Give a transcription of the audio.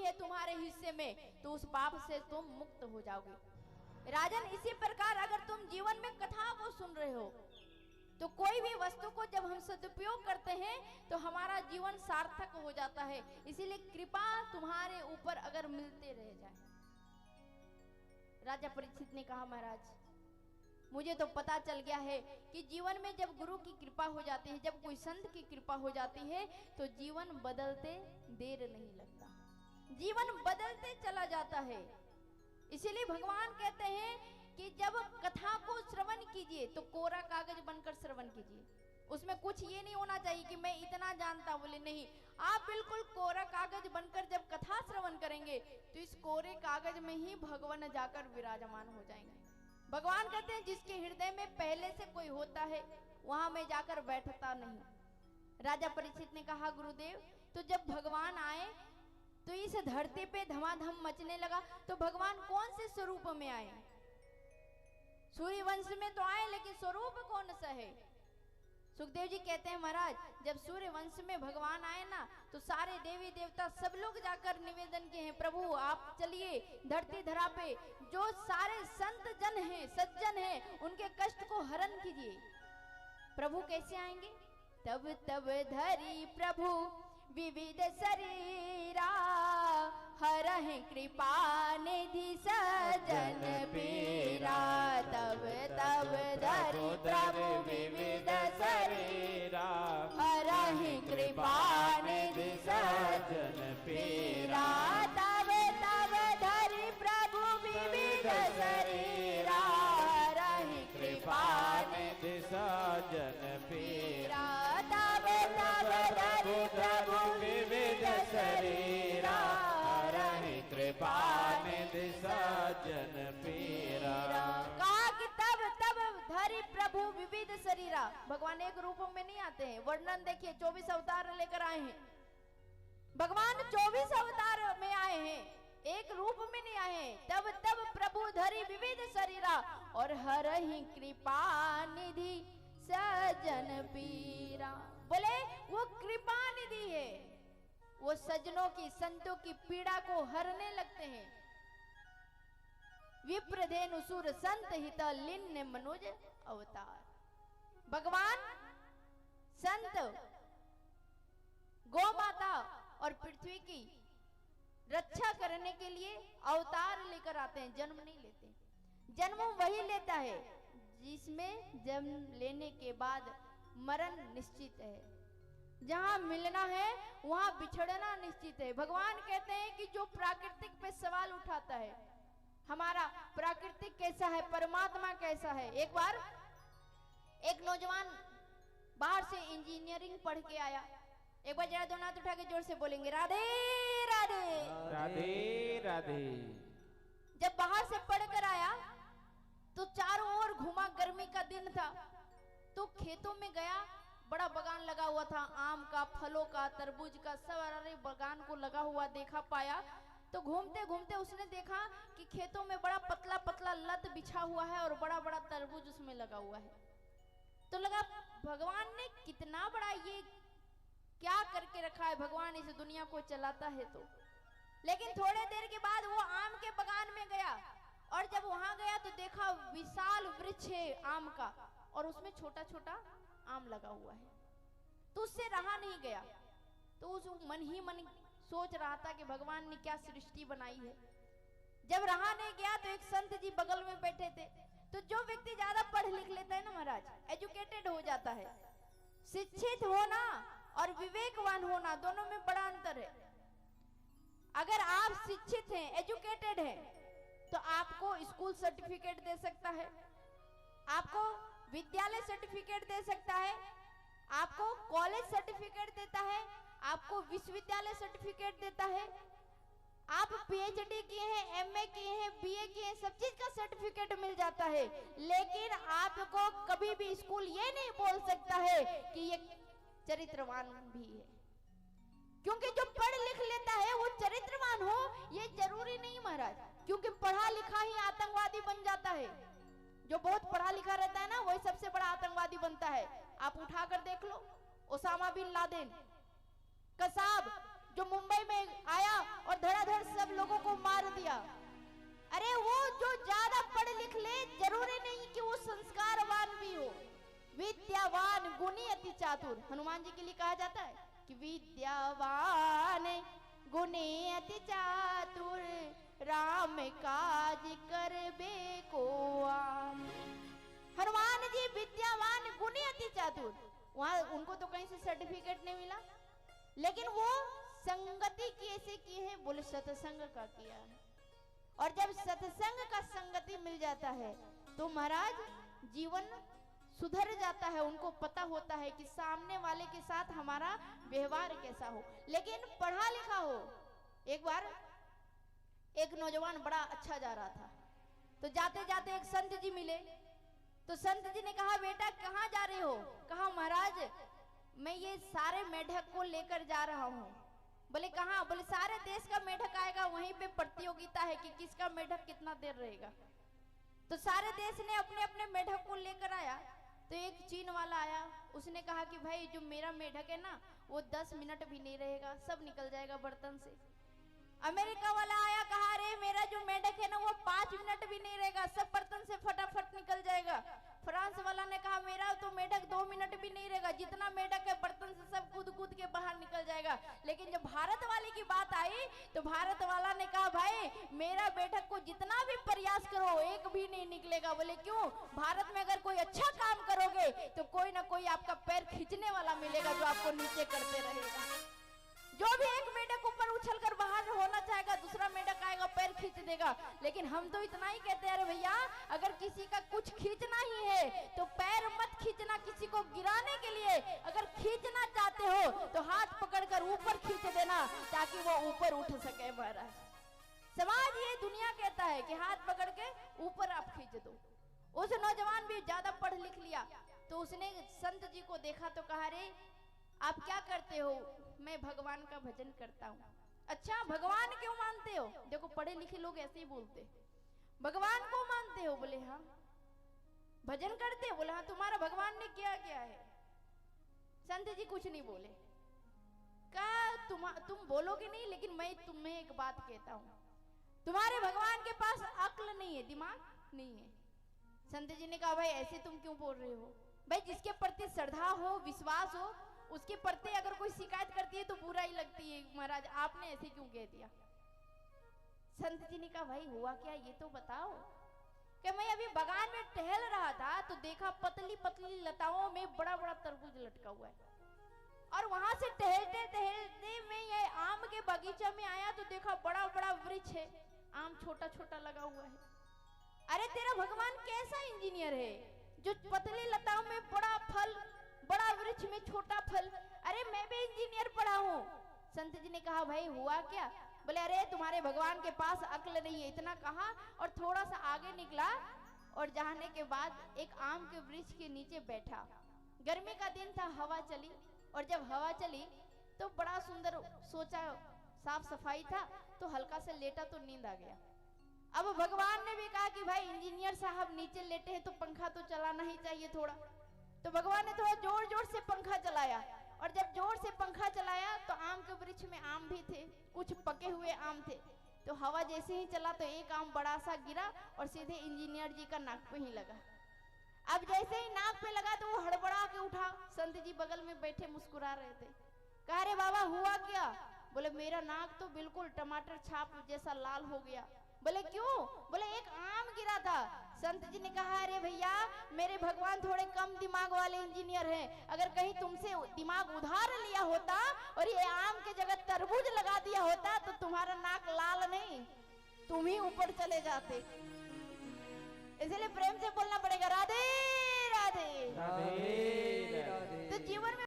है तुम्हारे हिस्से में तो उस पाप से तुम मुक्त हो जाओगे। राजन, इसी प्रकार अगर तुम जीवन में कथा को सुन रहे हो तो कोई भी वस्तु को जब हम सदुपयोग करते हैं तो हमारा जीवन सार्थक हो जाता है। इसीलिए कृपा तुम्हारे ऊपर अगर मिलते रह जाए। राजा परीक्षित ने कहा, महाराज मुझे तो पता चल गया है कि जीवन में जब गुरु की कृपा हो जाती है, जब कोई संत की कृपा हो जाती है तो जीवन बदलते देर नहीं लगता, जीवन बदलते चला जाता है। इसीलिए भगवान कहते हैं कि जब कथा को श्रवण कीजिए तो कोरा कागज बनकर श्रवण कीजिए। उसमें कुछ ये नहीं होना चाहिए कि मैं इतना जानता, बोले नहीं, आप बिल्कुल कोरा कागज बनकर जब कथा श्रवण करेंगे तो इस कोरे कागज में ही भगवान जाकर विराजमान हो जाएंगे। भगवान कहते हैं जिसके हृदय में पहले से कोई होता है वहां में जाकर बैठता नहीं। राजा परीक्षित ने कहा, गुरुदेव तो जब भगवान आए तो इस धरती पे धमाधम मचने लगा, तो भगवान कौन से स्वरूप में आए? सूर्य वंश में तो आए, लेकिन स्वरूप कौन सा है? सुखदेव जी कहते हैं, महाराज जब सूर्य वंश में भगवान आए ना तो सारे देवी देवता सब लोग जाकर निवेदन किए हैं, प्रभु आप चलिए धरती धरा पे जो सारे संत जन हैं, सज्जन हैं, उनके कष्ट को हरण कीजिए। प्रभु कैसे आएंगे? तब तब धरी प्रभु विविध शरीरा, हरहि कृपा निधि सजन पीरा। तब तब धरि प्रभु विविध शरीरा, हरहि कृपा निधि सजन पीरा। तब तब धरि प्रभु विविध शरीरा, हरहि कृपा निधि सजन पीरा। तब तब धरि प्रभु विविध शरीरा, हरहि कृपा निधि सजन पीरा। कहा कि तब तब धरि प्रभु विविध शरीरा। भगवान एक रूप में नहीं आते हैं, वर्णन देखिए 24 अवतार लेकर आए हैं। भगवान 24 अवतार में आए हैं, एक रूप में नहीं आए हैं। तब तब प्रभु धरि विविध शरीरा और हरहि कृपा निधि सजन पीरा। बोले वो कृपा निधि है, वो सज्जनों की, संतों की पीड़ा को हरने लगते हैं। विप्रधेनु सुर संत हित लिन्न मनुज अवतार। भगवान संत, गौ माता और पृथ्वी की रक्षा करने के लिए अवतार लेकर आते हैं, जन्म नहीं लेते। जन्म वही लेता है जिसमें जन्म लेने के बाद मरण निश्चित है। जहां मिलना है वहां बिछड़ना निश्चित है। भगवान कहते हैं कि जो प्राकृतिक पे सवाल उठाता है, हमारा प्राकृतिक कैसा है, परमात्मा कैसा है। एक बार एक नौजवान बाहर से इंजीनियरिंग पढ़ के आया। एक बार जरा दोनों हाथ उठा के जोर से बोलेंगे, राधे राधे राधे राधे। जब बाहर से पढ़कर आया तो चारों ओर घुमा, गर्मी का दिन था तो खेतों में गया। बड़ा बगान लगा हुआ था, आम का, फलों का, तरबूज का, सब अरे बगान को लगा हुआ देखा पाया। तो घूमते घूमते उसने देखा कि खेतों में बड़ा पतला पतला लत बिछा हुआ है और बड़ा बड़ा तरबूज उसमें लगा हुआ है। तो लगा भगवान ने कितना बड़ा ये क्या करके रखा है, भगवान इस दुनिया को चलाता है तो। लेकिन थोड़े देर के बाद वो आम के बगान में गया और जब वहां गया तो देखा विशाल वृक्ष है आम का और उसमें छोटा छोटा आम लगा हुआ है। तो उससे रहा नहीं गया, तो उस मन ही मन सोच रहा था कि भगवान ने क्या सृष्टि बनाई है। जब रहा नहीं गया तो एक संत जी बगल में बैठे थे। तो जो व्यक्ति ज्यादा पढ़ लिख लेता है ना महाराज, एजुकेटेड हो जाता है। शिक्षित होना और विवेकवान होना दोनों में बड़ा अंतर है। अगर आप शिक्षित हैं, एजुकेटेड हैं, तो आपको स्कूल सर्टिफिकेट दे सकता है, आपको विद्यालय सर्टिफिकेट दे सकता है, आपको कॉलेज सर्टिफिकेट देता है, आपको विश्वविद्यालय सर्टिफिकेट देता है। आप पीएचडी किए हैं, एमए किए हैं, बीए किए हैं, सब चीज का सर्टिफिकेट मिल जाता है। लेकिन आपको कभी भी स्कूल ये नहीं बोल सकता है कि ये चरित्रवान भी है, क्योंकि जो पढ़ लिख लेता है वो चरित्रवान हो ये जरूरी नहीं महाराज। क्योंकि पढ़ा लिखा ही आतंकवादी बन जाता है। जो बहुत पढ़ा लिखा रहता है ना वही सबसे बड़ा आतंकवादी बनता है। आप उठाकर देख लो, ओसामा बिन लादेन, कसाब, जो मुंबई में आया और धड़ाधड़ सब लोगों को मार दिया। अरे वो जो ज्यादा पढ़ लिख ले जरूरी नहीं कि वो संस्कारवान भी हो। विद्यावान गुणी अति चातुर, हनुमान जी के लिए कहा जाता है कि विद्यावान गुणी अति चातुर, राम काज करबे को आम। हनुमान जी विद्यावान गुणी अति चातुर, वहां उनको तो कहीं से सर्टिफिकेट नहीं मिला, लेकिन वो संगति कैसे की है, बोले सत्संग का किया है। और जब सत्संग का संगति मिल जाता है तो महाराज जीवन सुधर जाता है। उनको पता होता है कि सामने वाले के साथ हमारा व्यवहार कैसा हो। लेकिन पढ़ा लिखा हो, एक बार एक नौजवान बड़ा अच्छा जा रहा था, तो जाते जाते एक संत जी मिले। तो संत जी ने कहा, बेटा कहाँ जा रहे हो? कहा, महाराज मैं ये सारे मेढक को लेकर जा रहा हूँ। बोले कहाँ? बोले सारे देश का मेढक आएगा, वहीं पे प्रतियोगिता है कि किसका मेढक कितना देर रहेगा। तो सारे देश ने अपने अपने मेढक को लेकर आया। तो एक चीन वाला आया, उसने कहा कि भाई जो मेरा मेढक है ना वो 10 मिनट भी नहीं रहेगा, सब निकल जाएगा बर्तन से। अमेरिका वाला आया, कहा अरे मेरा जो मेढक है ना वो 5 मिनट भी नहीं रहेगा, सब बर्तन से फटाफट निकल जाएगा। फ्रांस वाला ने कहा मेरा तो मेढक 2 मिनट भी नहीं रहेगा, जितना मेढक है बर्तन से सब कूद कूद के बाहर निकल जाएगा। लेकिन जब भारत वाले की बात आई तो भारत वाला ने कहा भाई मेरा मेढक को जितना भी प्रयास करो एक भी नहीं निकलेगा। बोले क्यों? भारत में अगर कोई अच्छा काम करोगे तो कोई ना कोई आपका पैर खींचने वाला मिलेगा जो आपको नीचे करते रहेगा। जो भी एक मेढक ऊपर उछलकर बाहर होना चाहेगा, दूसरा मेढक आएगा पैर खींच देगा। लेकिन हम तो इतना ही कहते हैं, अरे भैया अगर किसी का कुछ खींचना ही है तो पैर मत खींचना किसी को गिराने के लिए। अगर खींचना चाहते हो तो हाथ पकड़कर ऊपर खींच देना ताकि वो ऊपर उठ सके। महाराज समाज ये दुनिया कहता है कि हाथ पकड़ के ऊपर आप खींच दो। उस नौजवान भी ज्यादा पढ़ लिख लिया, तो उसने संत जी को देखा तो कहा, रे आप क्या करते हो? मैं भगवान का भजन करता हूँ। अच्छा भगवान क्यों मानते हो? देखो पढ़े लिखे लोग ऐसे ही बोलते, भगवान को मानते हो? बोले हाँ। भजन करते हो? बोले हाँ। तुम्हारा भगवान ने क्या किया है? संत जी कुछ नहीं बोले। कहा तुम बोलोगे नहीं, लेकिन मैं तुम्हें एक बात कहता हूँ, तुम्हारे भगवान के पास अक्ल नहीं है, दिमाग नहीं है। संत जी ने कहा भाई ऐसे तुम क्यों बोल रहे हो? भाई जिसके प्रति श्रद्धा हो, विश्वास हो, उसके प्रति अगर कोई शिकायत करती है तो बुरा ही लगती है। महाराज आपने ऐसे क्यों कह दिया? संत जी ने कहा भाई हुआ क्या ये तो बताओ। कि मैं अभी बागान में टहल रहा था तो देखा पतली पतली लताओं में बड़ा बड़ा तरबूज लटका हुआ है, और वहां से टहलते टहलते मैं ये आम के बगीचा में आया तो देखा बड़ा बड़ा वृक्ष है, आम छोटा छोटा लगा हुआ है। अरे तेरा भगवान कैसा इंजीनियर है जो पतली लताओं में बड़ा फल, बड़ा वृक्ष में छोटा फल? अरे मैं भी इंजीनियर पढ़ा हूँ। संत जी ने कहा भाई हुआ क्या? बोले अरे तुम्हारे भगवान के पास अक्ल नहीं है। इतना कहा और थोड़ा सा आगे निकला और जाने के बाद एक आम के वृक्ष के नीचे बैठा। गर्मी का दिन था, हवा चली, और जब हवा चली तो बड़ा सुंदर, सोचा साफ सफाई था तो हल्का से लेटा तो नींद आ गया। अब भगवान ने भी कहा कि भाई इंजीनियर साहब नीचे लेटे हैं तो पंखा तो चलाना ही चाहिए थोड़ा। तो भगवान ने थोड़ा जोर जोर से पंखा चलाया, और जब जोर से पंखा चलाया तो आम के वृक्ष में आम भी थे, कुछ पके हुए आम थे। तो हवा जैसे ही चला तो एक आम बड़ा सा गिरा और सीधे इंजीनियर जी का नाक पे ही लगा। अब जैसे ही नाक पे लगा तो वो हड़बड़ा के उठा। संत जी बगल में बैठे मुस्कुरा रहे थे। कहा रे बाबा हुआ क्या? बोले मेरा नाक तो बिल्कुल टमाटर छाप जैसा लाल हो गया। बोले क्यों? बोले एक आम गिरा था। संत जी ने कहा अरे भैया मेरे भगवान थोड़े कम दिमाग वाले इंजीनियर हैं, अगर कहीं तुमसे दिमाग उधार लिया होता और ये आम के जगह तरबूज लगा दिया होता तो तुम्हारा नाक लाल नहीं, तुम ही ऊपर चले जाते। इसलिए प्रेम से बोलना पड़ेगा राधे राधे। राधे राधे। तो जीवन में